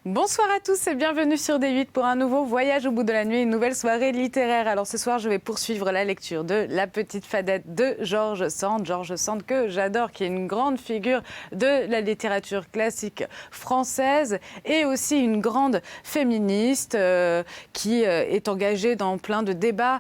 Bonsoir à tous et bienvenue sur D8 pour un nouveau voyage au bout de la nuit, une nouvelle soirée littéraire. Alors ce soir, je vais poursuivre la lecture de La Petite Fadette de George Sand. George Sand que j'adore, qui est une grande figure de la littérature classique française et aussi une grande féministe qui est engagée dans plein de débats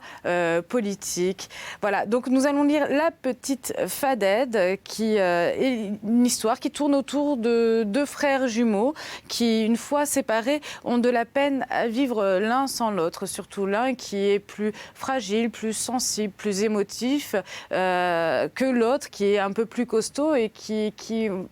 politiques. Voilà, donc nous allons lire La Petite Fadette qui est une histoire qui tourne autour de deux frères jumeaux qui, une fois séparés, ont de la peine à vivre l'un sans l'autre, surtout l'un qui est plus fragile, plus sensible, plus émotif que l'autre qui est un peu plus costaud et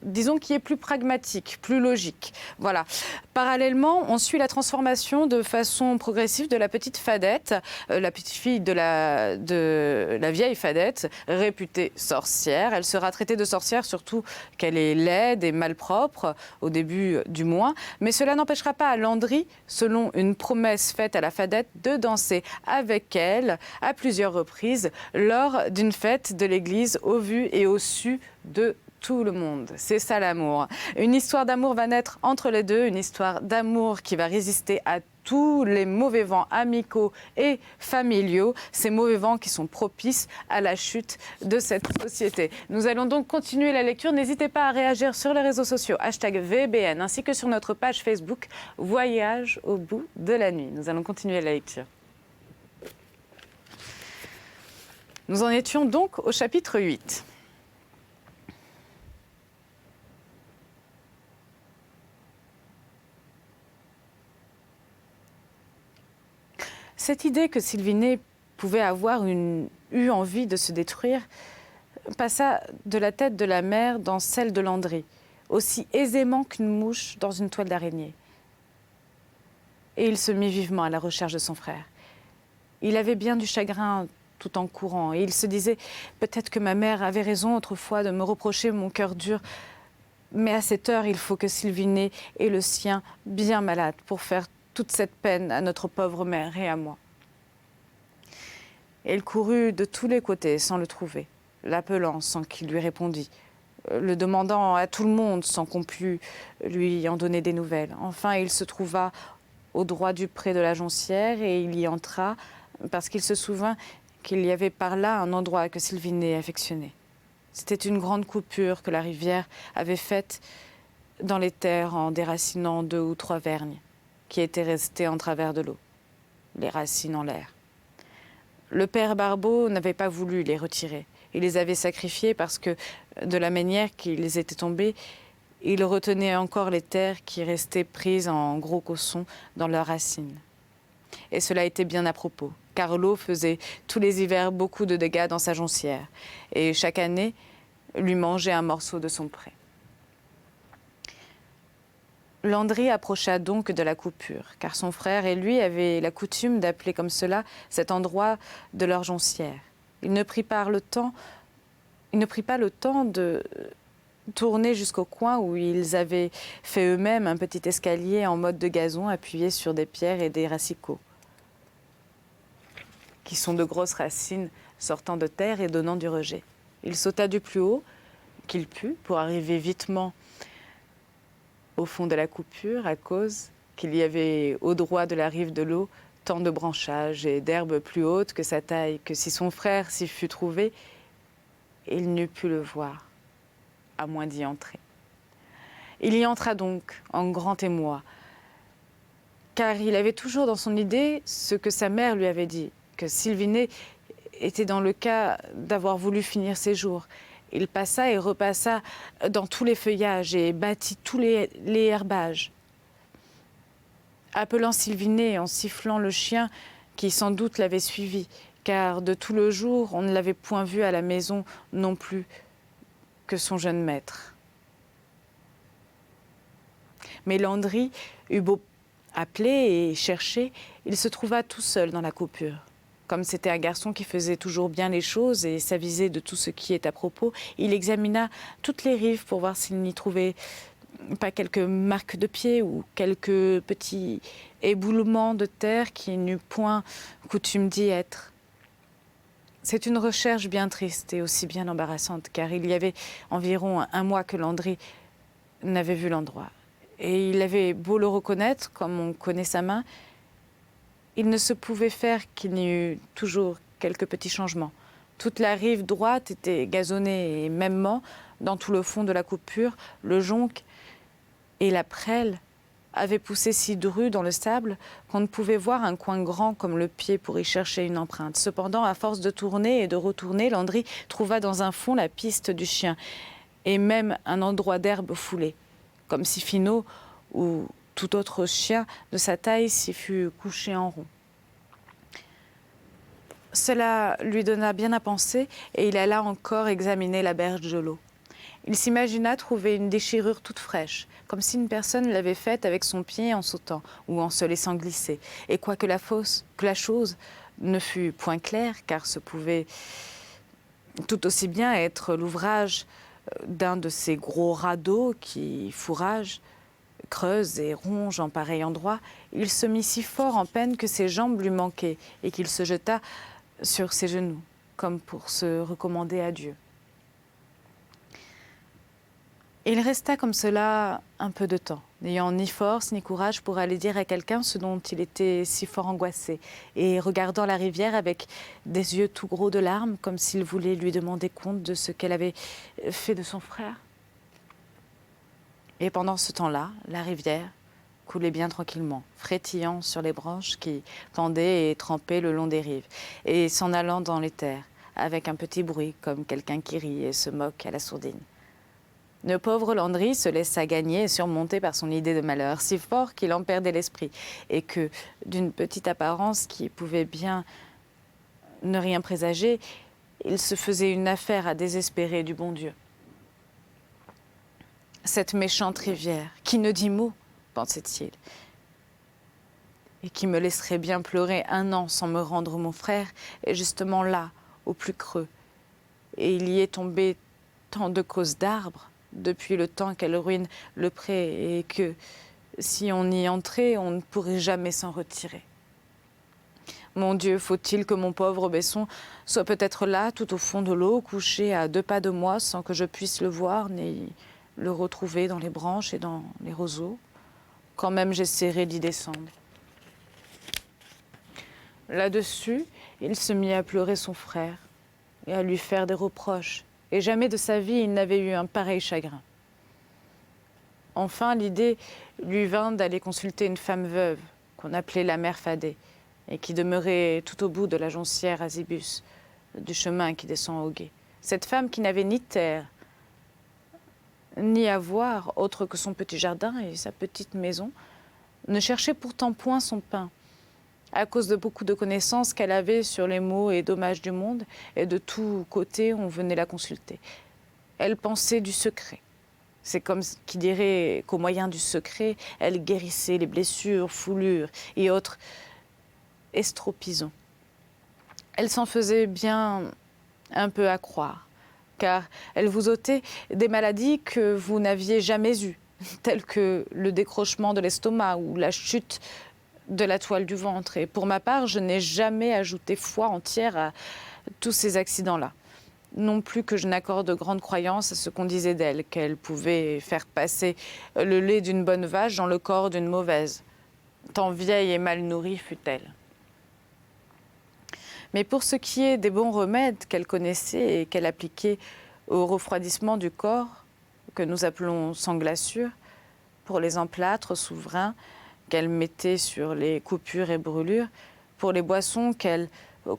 disons, qui est plus pragmatique, plus logique. Voilà. Parallèlement, on suit la transformation de façon progressive de la petite Fadette, la petite fille de la vieille Fadette, réputée sorcière. Elle sera traitée de sorcière, surtout qu'elle est laide et malpropre, au début du moins. Mais cela n'empêchera pas à Landry, selon une promesse faite à la Fadette, de danser avec elle à plusieurs reprises lors d'une fête de l'église au vu et au su de tout le monde. C'est ça l'amour. Une histoire d'amour va naître entre les deux, une histoire d'amour qui va résister à tous les mauvais vents amicaux et familiaux, ces mauvais vents qui sont propices à la chute de cette société. Nous allons donc continuer la lecture. N'hésitez pas à réagir sur les réseaux sociaux, #VBN, ainsi que sur notre page Facebook Voyage au bout de la nuit. Nous allons continuer la lecture. Nous en étions donc au chapitre 8. Cette idée que Sylvinet pouvait avoir eu envie de se détruire passa de la tête de la mère dans celle de Landry, aussi aisément qu'une mouche dans une toile d'araignée. Et il se mit vivement à la recherche de son frère. Il avait bien du chagrin tout en courant, et il se disait « Peut-être que ma mère avait raison autrefois de me reprocher mon cœur dur, mais à cette heure, il faut que Sylvinet ait le sien bien malade pour faire toute cette peine à notre pauvre mère et à moi. » Elle courut de tous les côtés sans le trouver, l'appelant sans qu'il lui répondît, le demandant à tout le monde sans qu'on pût lui en donner des nouvelles. Enfin, il se trouva au droit du pré de la Joncière et il y entra parce qu'il se souvint qu'il y avait par là un endroit que Sylvinet affectionnait. C'était une grande coupure que la rivière avait faite dans les terres en déracinant 2 ou 3 vergnes qui étaient restés en travers de l'eau, les racines en l'air. Le père Barbeau n'avait pas voulu les retirer. Il les avait sacrifiés parce que, de la manière qu'ils étaient tombés, il retenait encore les terres qui restaient prises en gros cossons dans leurs racines. Et cela était bien à propos, car l'eau faisait tous les hivers beaucoup de dégâts dans sa Joncière, et chaque année lui mangeait un morceau de son pré. Landry approcha donc de la coupure, car son frère et lui avaient la coutume d'appeler comme cela cet endroit de leur Joncière. Il ne prit pas le temps de tourner jusqu'au coin où ils avaient fait eux-mêmes un petit escalier en mode de gazon appuyé sur des pierres et des racicots, qui sont de grosses racines sortant de terre et donnant du rejet. Il sauta du plus haut qu'il put pour arriver vitement au fond de la coupure, à cause qu'il y avait au droit de la rive de l'eau tant de branchages et d'herbes plus hautes que sa taille, que si son frère s'y fût trouvé, il n'eût pu le voir, à moins d'y entrer. Il y entra donc en grand émoi, car il avait toujours dans son idée ce que sa mère lui avait dit, que Sylvinet était dans le cas d'avoir voulu finir ses jours. Il passa et repassa dans tous les feuillages et battit tous les herbages, appelant Sylvinet en sifflant le chien qui sans doute l'avait suivi, car de tout le jour on ne l'avait point vu à la maison non plus que son jeune maître. Mais Landry eut beau appeler et chercher, il se trouva tout seul dans la coupure. Comme c'était un garçon qui faisait toujours bien les choses et s'avisait de tout ce qui est à propos, il examina toutes les rives pour voir s'il n'y trouvait pas quelques marques de pieds ou quelques petits éboulements de terre qui n'eût point coutume d'y être. C'est une recherche bien triste et aussi bien embarrassante, car il y avait environ un mois que Landry n'avait vu l'endroit. Et il avait beau le reconnaître, comme on connaît sa main, il ne se pouvait faire qu'il n'y eût toujours quelques petits changements. Toute la rive droite était gazonnée et mêmement, dans tout le fond de la coupure, le jonc et la prêle avaient poussé si dru dans le sable qu'on ne pouvait voir un coin grand comme le pied pour y chercher une empreinte. Cependant, à force de tourner et de retourner, Landry trouva dans un fond la piste du chien et même un endroit d'herbe foulée, comme si Finot ou tout autre chien de sa taille s'y fût couché en rond. Cela lui donna bien à penser et il alla encore examiner la berge de l'eau. Il s'imagina trouver une déchirure toute fraîche, comme si une personne l'avait faite avec son pied en sautant ou en se laissant glisser. Et quoique la chose ne fût point claire, car ce pouvait tout aussi bien être l'ouvrage d'un de ces gros radeaux qui fourragent, creusent et rongent en pareil endroit, il se mit si fort en peine que ses jambes lui manquaient et qu'il se jeta sur ses genoux, comme pour se recommander à Dieu. Il resta comme cela un peu de temps, n'ayant ni force ni courage pour aller dire à quelqu'un ce dont il était si fort angoissé, et regardant la rivière avec des yeux tout gros de larmes, comme s'il voulait lui demander compte de ce qu'elle avait fait de son frère. Et pendant ce temps-là, la rivière coulait bien tranquillement, frétillant sur les branches qui pendaient et trempaient le long des rives, et s'en allant dans les terres, avec un petit bruit, comme quelqu'un qui rit et se moque à la sourdine. Le pauvre Landry se laissa gagner et surmonter par son idée de malheur, si fort qu'il en perdait l'esprit, et que, d'une petite apparence qui pouvait bien ne rien présager, il se faisait une affaire à désespérer du bon Dieu. Cette méchante rivière, qui ne dit mot, pensait-il, et qui me laisserait bien pleurer 1 an sans me rendre mon frère, est justement là, au plus creux. Et il y est tombé tant de causes d'arbres, depuis le temps qu'elle ruine le pré, et que, si on y entrait, on ne pourrait jamais s'en retirer. Mon Dieu, faut-il que mon pauvre Besson soit peut-être là, tout au fond de l'eau, couché à 2 pas de moi, sans que je puisse le voir, ni le retrouver dans les branches et dans les roseaux, quand même j'essaierai d'y descendre. Là-dessus, il se mit à pleurer son frère et à lui faire des reproches, et jamais de sa vie il n'avait eu un pareil chagrin. Enfin, l'idée lui vint d'aller consulter une femme veuve, qu'on appelait la mère Fadet, et qui demeurait tout au bout de la Joncière à Zibus, du chemin qui descend au gué. Cette femme qui n'avait ni terre, ni avoir autre que son petit jardin et sa petite maison, ne cherchait pourtant point son pain, à cause de beaucoup de connaissances qu'elle avait sur les maux et dommages du monde, et de tous côtés on venait la consulter. Elle pensait du secret. C'est comme qui dirait qu'au moyen du secret, elle guérissait les blessures, foulures et autres estropisons. Elle s'en faisait bien un peu à croire, car elle vous ôtait des maladies que vous n'aviez jamais eues, telles que le décrochement de l'estomac ou la chute de la toile du ventre. Et pour ma part, je n'ai jamais ajouté foi entière à tous ces accidents-là. Non plus que je n'accorde grande croyance à ce qu'on disait d'elle, qu'elle pouvait faire passer le lait d'une bonne vache dans le corps d'une mauvaise, tant vieille et mal nourrie fut-elle. Mais pour ce qui est des bons remèdes qu'elle connaissait et qu'elle appliquait au refroidissement du corps, que nous appelons sanglassure, pour les emplâtres souverains qu'elle mettait sur les coupures et brûlures, pour les boissons qu'elle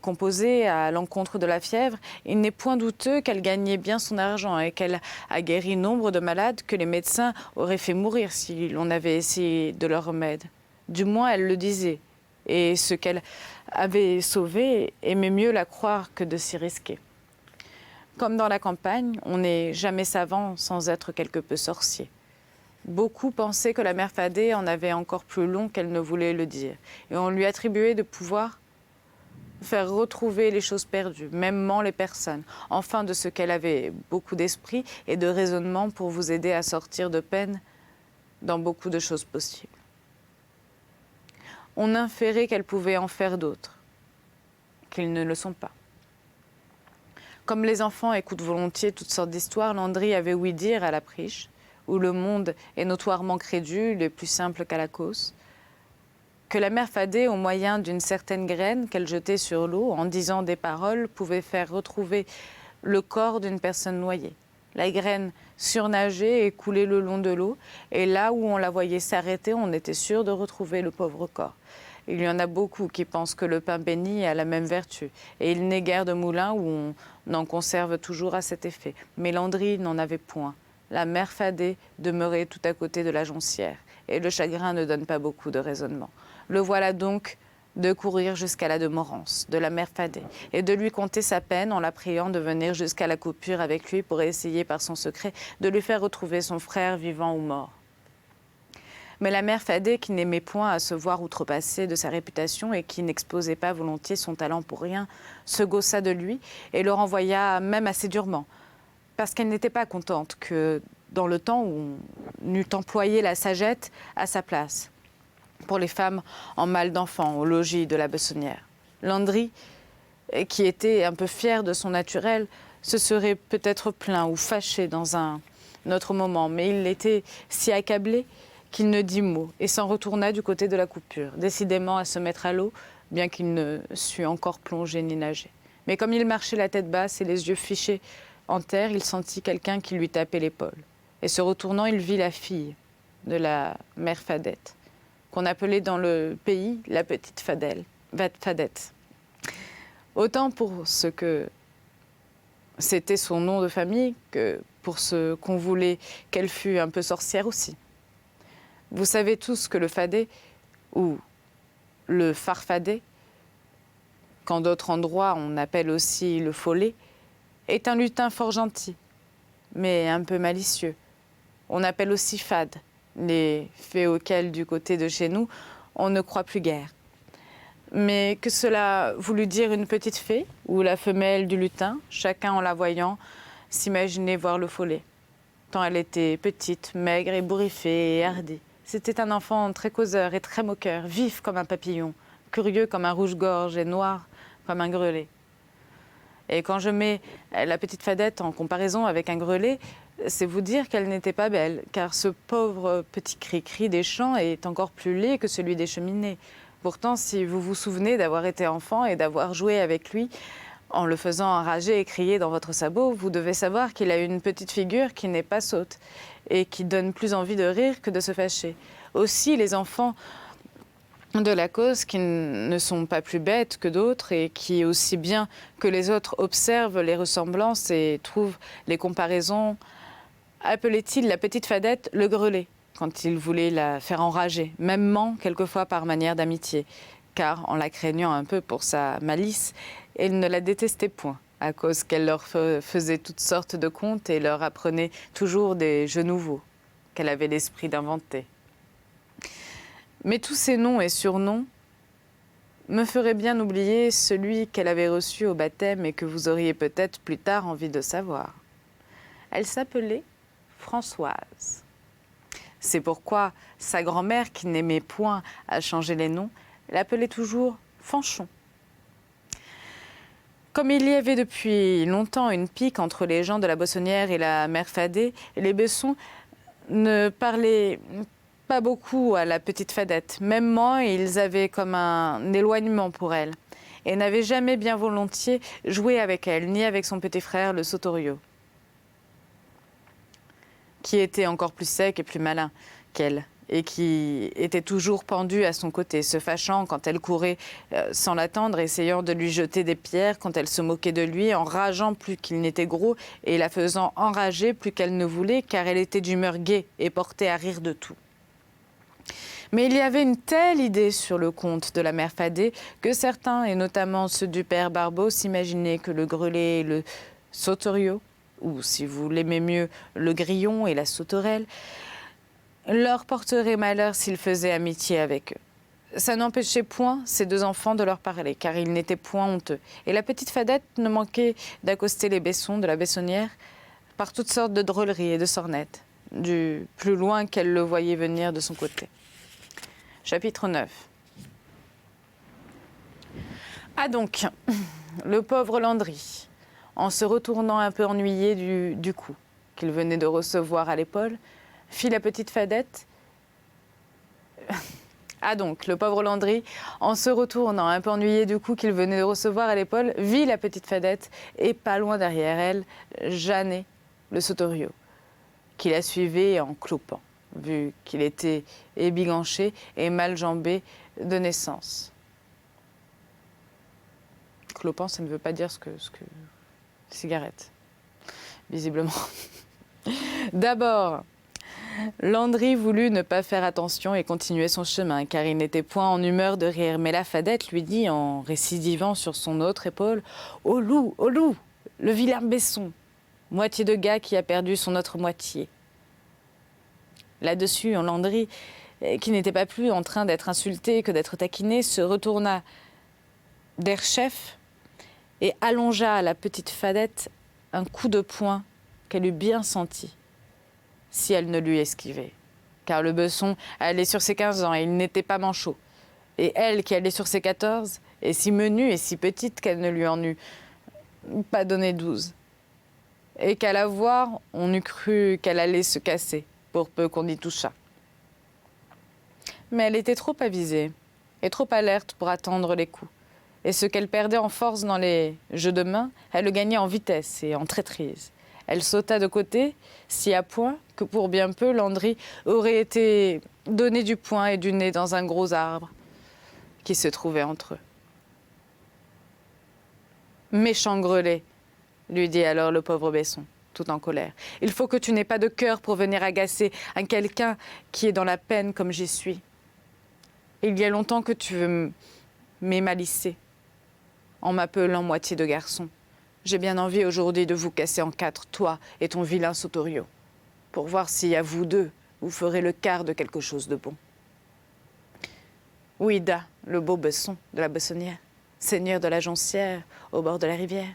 composait à l'encontre de la fièvre, il n'est point douteux qu'elle gagnait bien son argent et qu'elle a guéri nombre de malades que les médecins auraient fait mourir si l'on avait essayé de leur remède. Du moins, elle le disait. Et ce qu'elle avait sauvé aimait mieux la croire que de s'y risquer. Comme dans la campagne, on n'est jamais savant sans être quelque peu sorcier. Beaucoup pensaient que la mère Fadet en avait encore plus long qu'elle ne voulait le dire, et on lui attribuait de pouvoir faire retrouver les choses perdues, mêmement les personnes, enfin de ce qu'elle avait beaucoup d'esprit et de raisonnement pour vous aider à sortir de peine dans beaucoup de choses possibles. On inférait qu'elle pouvait en faire d'autres, qu'ils ne le sont pas. Comme les enfants écoutent volontiers toutes sortes d'histoires, Landry avait ouï dire à la Priche, où le monde est notoirement crédule et plus simple qu'à la cause. Que la mère Fadée, au moyen d'une certaine graine qu'elle jetait sur l'eau, en disant des paroles, pouvait faire retrouver le corps d'une personne noyée. La graine surnageait et coulait le long de l'eau, et là où on la voyait s'arrêter, on était sûr de retrouver le pauvre corps. Il y en a beaucoup qui pensent que le pain béni a la même vertu, et il n'est guère de moulin où on en conserve toujours à cet effet. Mais Landry n'en avait point. La mère Fadée demeurait tout à côté de la Joncière, et le chagrin ne donne pas beaucoup de raisonnement. Le voilà donc de courir jusqu'à la demeurance de la mère Fadée et de lui conter sa peine en la priant de venir jusqu'à la coupure avec lui pour essayer par son secret de lui faire retrouver son frère vivant ou mort. Mais la mère Fadée, qui n'aimait point à se voir outrepasser de sa réputation et qui n'exposait pas volontiers son talent pour rien, se gaussa de lui et le renvoya même assez durement, parce qu'elle n'était pas contente que, dans le temps où on eût employé la sagette à sa place, pour les femmes en mal d'enfant au logis de la Bessonnière. Landry, qui était un peu fier de son naturel, se serait peut-être plaint ou fâché dans un autre moment, mais il était si accablé qu'il ne dit mot et s'en retourna du côté de la coupure, décidément à se mettre à l'eau, bien qu'il ne sût encore plonger ni nager. Mais comme il marchait la tête basse et les yeux fichés en terre, il sentit quelqu'un qui lui tapait l'épaule. Et se retournant, il vit la fille de la mère Fadette, qu'on appelait dans le pays la petite Fadette. Autant pour ce que c'était son nom de famille que pour ce qu'on voulait qu'elle fût un peu sorcière aussi. Vous savez tous que le Fadet, ou le Farfadet, qu'en d'autres endroits on appelle aussi le Follet, est un lutin fort gentil, mais un peu malicieux. On appelle aussi Fade les fées auxquelles, du côté de chez nous, on ne croit plus guère. Mais que cela voulût dire une petite fée, ou la femelle du lutin, chacun en la voyant s'imaginait voir le follet. Tant elle était petite, maigre, ébouriffée et hardie. C'était un enfant très causeur et très moqueur, vif comme un papillon, curieux comme un rouge-gorge et noir comme un grelet. Et quand je mets la petite Fadette en comparaison avec un grelet, c'est vous dire qu'elle n'était pas belle, car ce pauvre petit cri-cri des champs est encore plus laid que celui des cheminées. Pourtant, si vous vous souvenez d'avoir été enfant et d'avoir joué avec lui, en le faisant enrager et crier dans votre sabot, vous devez savoir qu'il a une petite figure qui n'est pas sotte et qui donne plus envie de rire que de se fâcher. Aussi, les enfants de la cause qui ne sont pas plus bêtes que d'autres et qui, aussi bien que les autres, observent les ressemblances et trouvent les comparaisons, appelait-il la petite Fadette le grelet, quand il voulait la faire enrager, mêmement quelquefois par manière d'amitié, car en la craignant un peu pour sa malice, il ne la détestait point, à cause qu'elle leur faisait toutes sortes de contes et leur apprenait toujours des jeux nouveaux, qu'elle avait l'esprit d'inventer. Mais tous ces noms et surnoms me feraient bien oublier celui qu'elle avait reçu au baptême et que vous auriez peut-être plus tard envie de savoir. Elle s'appelait Françoise. C'est pourquoi sa grand-mère, qui n'aimait point à changer les noms, l'appelait toujours Fanchon. Comme il y avait depuis longtemps une pique entre les gens de la Bessonnière et la mère Fadée, les Bessons ne parlaient pas beaucoup à la petite Fadette. Mêmement, ils avaient comme un éloignement pour elle et n'avaient jamais bien volontiers joué avec elle, ni avec son petit frère, le Sotorio, qui était encore plus sec et plus malin qu'elle, et qui était toujours pendu à son côté, se fâchant quand elle courait sans l'attendre, essayant de lui jeter des pierres quand elle se moquait de lui, enrageant plus qu'il n'était gros, et la faisant enrager plus qu'elle ne voulait, car elle était d'humeur gaie et portait à rire de tout. Mais il y avait une telle idée sur le compte de la mère Fadée que certains, et notamment ceux du père Barbeau, s'imaginaient que le grelet et le Sotorio, ou si vous l'aimez mieux, le grillon et la sauterelle, leur porteraient malheur s'ils faisaient amitié avec eux. Ça n'empêchait point ces deux enfants de leur parler, car ils n'étaient point honteux. Et la petite Fadette ne manquait d'accoster les Bessons de la Bessonnière par toutes sortes de drôleries et de sornettes, du plus loin qu'elle le voyait venir de son côté. Chapitre 9. Ah donc, le pauvre Landry, en se retournant un peu ennuyé du coup qu'il venait de recevoir à l'épaule, fit la petite Fadette. Ah donc, le pauvre Landry, en se retournant, un peu ennuyé du coup qu'il venait de recevoir à l'épaule, vit la petite Fadette et pas loin derrière elle, Jeannet, le sauteriot, qui la suivait en clopant, vu qu'il était ébiganché et mal jambé de naissance. Clopant, ça ne veut pas dire ce que cigarette, visiblement. D'abord, Landry voulut ne pas faire attention et continuer son chemin, car il n'était point en humeur de rire. Mais la Fadette lui dit, en récidivant sur son autre épaule, « Au loup, le vilain Besson, moitié de gars qui a perdu son autre moitié. » Là-dessus, Landry, qui n'était pas plus en train d'être insulté que d'être taquiné, se retourna d'air chef et allongea à la petite Fadette un coup de poing qu'elle eût bien senti si elle ne lui esquivait. Car le Besson allait sur ses 15 ans et il n'était pas manchot. Et elle, qui allait sur ses 14, est si menue et si petite qu'elle ne lui en eût pas donné 12. Et qu'à la voir, on eût cru qu'elle allait se casser, pour peu qu'on y touchât. Mais elle était trop avisée et trop alerte pour attendre les coups. Et ce qu'elle perdait en force dans les jeux de main, elle le gagnait en vitesse et en traîtrise. Elle sauta de côté, si à point que pour bien peu, Landry aurait été donné du poing et du nez dans un gros arbre qui se trouvait entre eux. « Méchant grelet !» lui dit alors le pauvre Besson, tout en colère. « Il faut que tu n'aies pas de cœur pour venir agacer un quelqu'un qui est dans la peine comme j'y suis. Il y a longtemps que tu veux m'émalicer en m'appelant moitié de garçon. J'ai bien envie aujourd'hui de vous casser en 4, toi et ton vilain sauteriot, pour voir si à vous deux, vous ferez le quart de quelque chose de bon. » « Oui, da, le beau Besson de la Bessonnière, seigneur de la Joncière, au bord de la rivière, »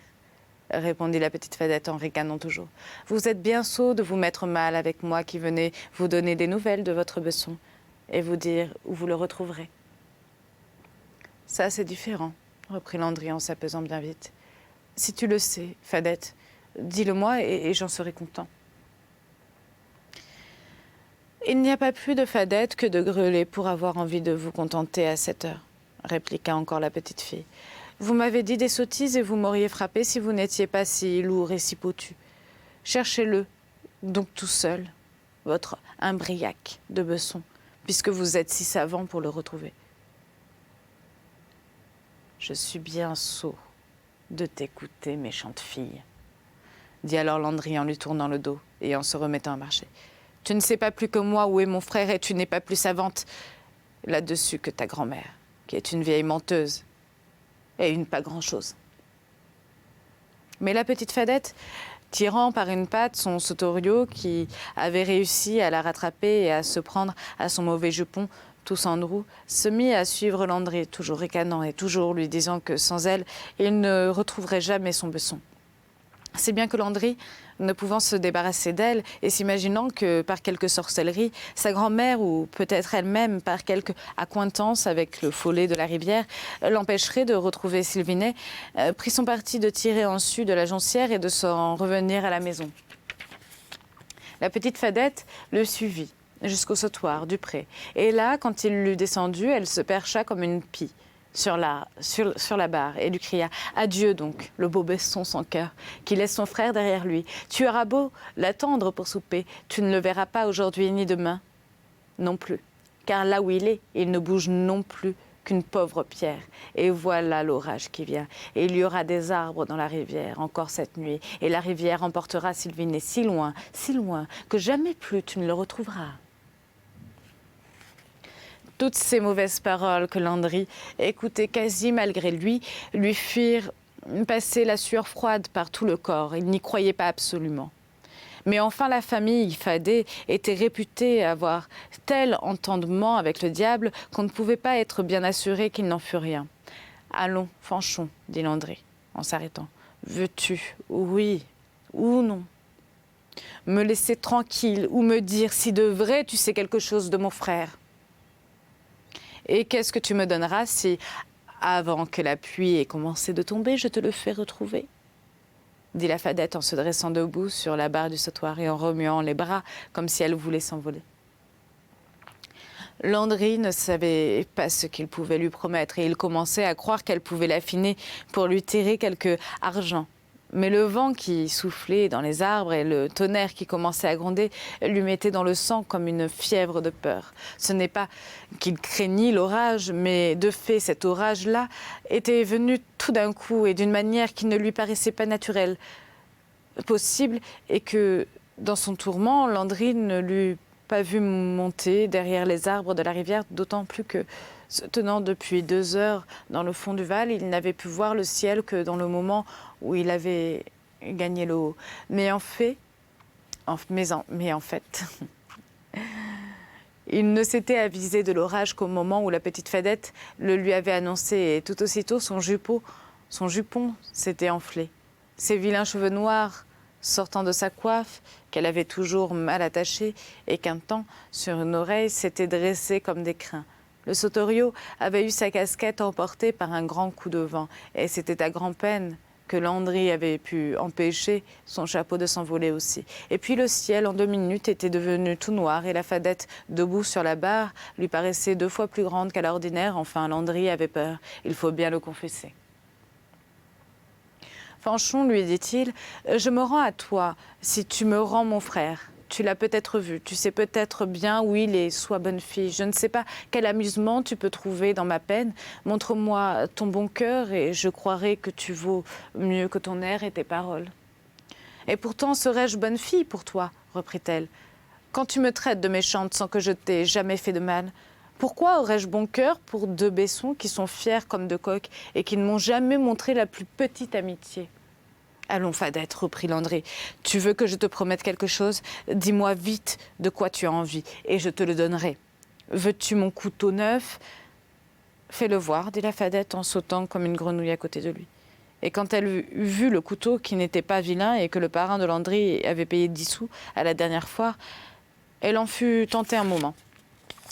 répondit la petite Fadette en ricanant toujours. « Vous êtes bien sot de vous mettre mal avec moi qui venais vous donner des nouvelles de votre Besson et vous dire où vous le retrouverez. »« Ça, c'est différent, » reprit Landry en s'apaisant bien vite. « Si tu le sais, Fadette, dis-le-moi et j'en serai content. » « Il n'y a pas plus de Fadette que de Grelet pour avoir envie de vous contenter à cette heure, » répliqua encore la petite fille. « Vous m'avez dit des sottises et vous m'auriez frappé si vous n'étiez pas si lourd et si potu. Cherchez-le, donc tout seul, votre imbriaque de Besson, puisque vous êtes si savant pour le retrouver. »« Je suis bien sot de t'écouter, méchante fille, » dit alors Landry en lui tournant le dos et en se remettant à marcher. « Tu ne sais pas plus que moi où est mon frère et tu n'es pas plus savante là-dessus que ta grand-mère, qui est une vieille menteuse et une pas grand-chose. » Mais la petite Fadette, tirant par une patte son sauteriot qui avait réussi à la rattraper et à se prendre à son mauvais jupon, tout sandrou, se mit à suivre Landry, toujours ricanant et toujours lui disant que sans elle, il ne retrouverait jamais son Besson. C'est bien que Landry, ne pouvant se débarrasser d'elle et s'imaginant que par quelque sorcellerie, sa grand-mère ou peut-être elle-même par quelque accointance avec le follet de la rivière l'empêcherait de retrouver Sylvinet, prit son parti de tirer en su de la Joncière et de s'en revenir à la maison. La petite Fadette le suivit jusqu'au sautoir du pré. Et là, quand il l'eut descendu, elle se percha comme une pie sur la barre et lui cria « Adieu donc, le beau Besson sans cœur, qui laisse son frère derrière lui. Tu auras beau l'attendre pour souper, tu ne le verras pas aujourd'hui ni demain non plus. Car là où il ne bouge non plus qu'une pauvre pierre. Et voilà l'orage qui vient. Et il y aura des arbres dans la rivière encore cette nuit. Et la rivière emportera Sylvinet si loin, que jamais plus tu ne le retrouveras. » Toutes ces mauvaises paroles que Landry écoutait quasi malgré lui firent passer la sueur froide par tout le corps. Il n'y croyait pas absolument. Mais enfin, la famille Fadet était réputée avoir tel entendement avec le diable qu'on ne pouvait pas être bien assuré qu'il n'en fût rien. « Allons, Fanchon, » dit Landry en s'arrêtant. « Veux-tu, oui ou non, me laisser tranquille ou me dire si de vrai tu sais quelque chose de mon frère ? Et qu'est-ce que tu me donneras si, avant que la pluie ait commencé de tomber, je te le fais retrouver ? dit la Fadette en se dressant debout sur la barre du sautoir et en remuant les bras comme si elle voulait s'envoler. Landry ne savait pas ce qu'il pouvait lui promettre et il commençait à croire qu'elle pouvait l'affiner pour lui tirer quelque argent. Mais le vent qui soufflait dans les arbres et le tonnerre qui commençait à gronder lui mettaient dans le sang comme une fièvre de peur. Ce n'est pas qu'il craignit l'orage, mais de fait cet orage-là était venu tout d'un coup et d'une manière qui ne lui paraissait pas naturelle, possible, et que dans son tourment, Landry ne l'eût pas vu monter derrière les arbres de la rivière, d'autant plus que, se tenant depuis 2 heures dans le fond du Val, il n'avait pu voir le ciel que dans le moment où il avait gagné le haut. Mais en fait, il ne s'était avisé de l'orage qu'au moment où la petite Fadette le lui avait annoncé, et tout aussitôt son jupon s'était enflé. Ses vilains cheveux noirs sortant de sa coiffe, qu'elle avait toujours mal attachée, et qu'un temps, sur une oreille, s'était dressé comme des crins. Le Sotorio avait eu sa casquette emportée par un grand coup de vent, et c'était à grand-peine que Landry avait pu empêcher son chapeau de s'envoler aussi. Et puis le ciel, en 2 minutes, était devenu tout noir, et la Fadette, debout sur la barre, lui paraissait 2 fois plus grande qu'à l'ordinaire. Enfin, Landry avait peur, il faut bien le confesser. Fanchon, lui dit-il, je me rends à toi si tu me rends mon frère. Tu l'as peut-être vu, tu sais peut-être bien où il est, sois bonne fille. Je ne sais pas quel amusement tu peux trouver dans ma peine. Montre-moi ton bon cœur et je croirai que tu vaux mieux que ton air et tes paroles. Et pourtant serais-je bonne fille pour toi, reprit-elle, quand tu me traites de méchante sans que je t'ai jamais fait de mal. Pourquoi aurais-je bon cœur pour 2 baissons qui sont fiers comme 2 coqs et qui ne m'ont jamais montré la plus petite amitié? Allons, Fadette, reprit Landry, tu veux que je te promette quelque chose? Dis-moi vite de quoi tu as envie, et je te le donnerai. Veux-tu mon couteau neuf? Fais-le voir, dit la Fadette en sautant comme une grenouille à côté de lui. Et quand elle eut vu le couteau qui n'était pas vilain et que le parrain de Landry avait payé 10 sous à la dernière foire, elle en fut tentée un moment.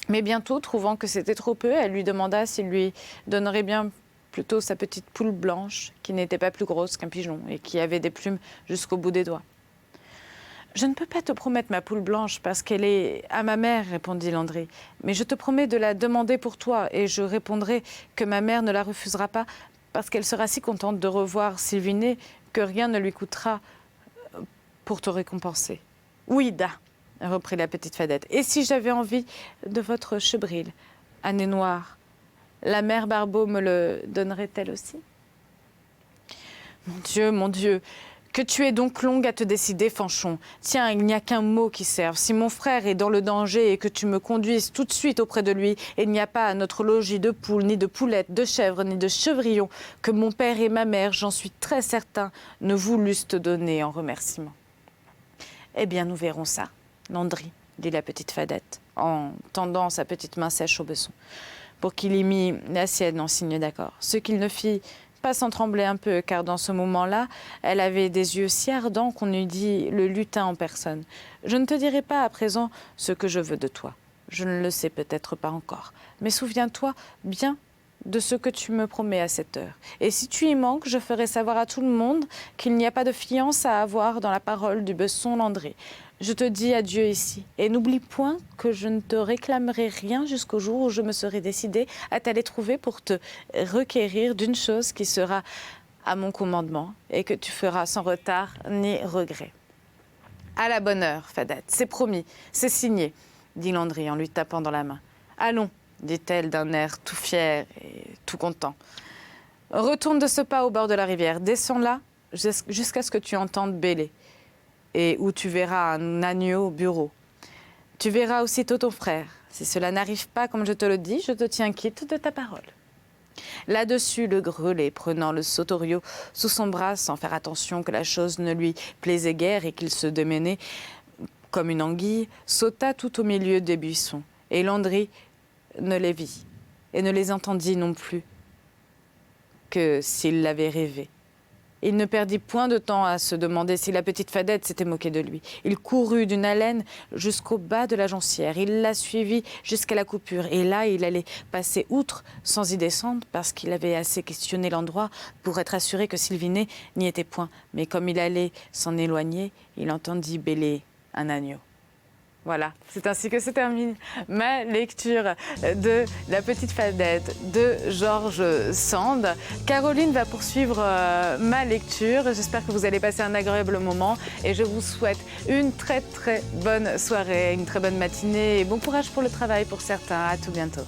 Mais bientôt, trouvant que c'était trop peu, elle lui demanda s'il lui donnerait bien plutôt sa petite poule blanche, qui n'était pas plus grosse qu'un pigeon et qui avait des plumes jusqu'au bout des doigts. « Je ne peux pas te promettre ma poule blanche parce qu'elle est à ma mère, répondit Landry. Mais je te promets de la demander pour toi et je répondrai que ma mère ne la refusera pas parce qu'elle sera si contente de revoir Sylvinet que rien ne lui coûtera pour te récompenser. Oui, da, reprit la petite Fadette. Et si j'avais envie de votre chebril, à nez noir, la mère Barbeau me le donnerait-elle aussi? Mon Dieu, que tu es donc longue à te décider, Fanchon. Tiens, il n'y a qu'un mot qui serve. Si mon frère est dans le danger et que tu me conduises tout de suite auprès de lui, il n'y a pas à notre logis de poules, ni de poulettes, de chèvres, ni de chevrillons que mon père et ma mère, j'en suis très certain, ne voulussent te donner en remerciement. Eh bien, nous verrons ça, Landry, dit la petite Fadette, en tendant sa petite main sèche au besson, pour qu'il y mît la sienne en signe d'accord. Ce qu'il ne fit pas sans trembler un peu, car dans ce moment-là, elle avait des yeux si ardents qu'on eût dit le lutin en personne. Je ne te dirai pas à présent ce que je veux de toi. Je ne le sais peut-être pas encore. Mais souviens-toi bien de ce que tu me promets à cette heure. Et si tu y manques, je ferai savoir à tout le monde qu'il n'y a pas de fiance à avoir dans la parole du besson Landry. Je te dis adieu ici, et n'oublie point que je ne te réclamerai rien jusqu'au jour où je me serai décidée à t'aller trouver pour te requérir d'une chose qui sera à mon commandement et que tu feras sans retard ni regret. À la bonne heure, Fadette, c'est promis, c'est signé, dit Landry en lui tapant dans la main. Allons, dit-elle d'un air tout fier et tout content. Retourne de ce pas au bord de la rivière, descends là jusqu'à ce que tu entendes bêler, et où tu verras un agneau au bureau. Tu verras aussitôt ton frère. Si cela n'arrive pas comme je te le dis, je te tiens quitte de ta parole. Là-dessus, le grelais, prenant le Sotorio sous son bras sans faire attention que la chose ne lui plaisait guère et qu'il se démenait comme une anguille, sauta tout au milieu des buissons. Et Landry ne les vit et ne les entendit non plus que s'il l'avait rêvé. Il ne perdit point de temps à se demander si la petite Fadette s'était moquée de lui. Il courut d'une haleine jusqu'au bas de la gencière. Il la suivit jusqu'à la coupure. Et là, il allait passer outre sans y descendre parce qu'il avait assez questionné l'endroit pour être assuré que Sylvinet n'y était point. Mais comme il allait s'en éloigner, il entendit bêler un agneau. Voilà, c'est ainsi que se termine ma lecture de La Petite Fadette de George Sand. Caroline va poursuivre ma lecture. J'espère que vous allez passer un agréable moment et je vous souhaite une très bonne soirée, une très bonne matinée et bon courage pour le travail pour certains. À tout bientôt.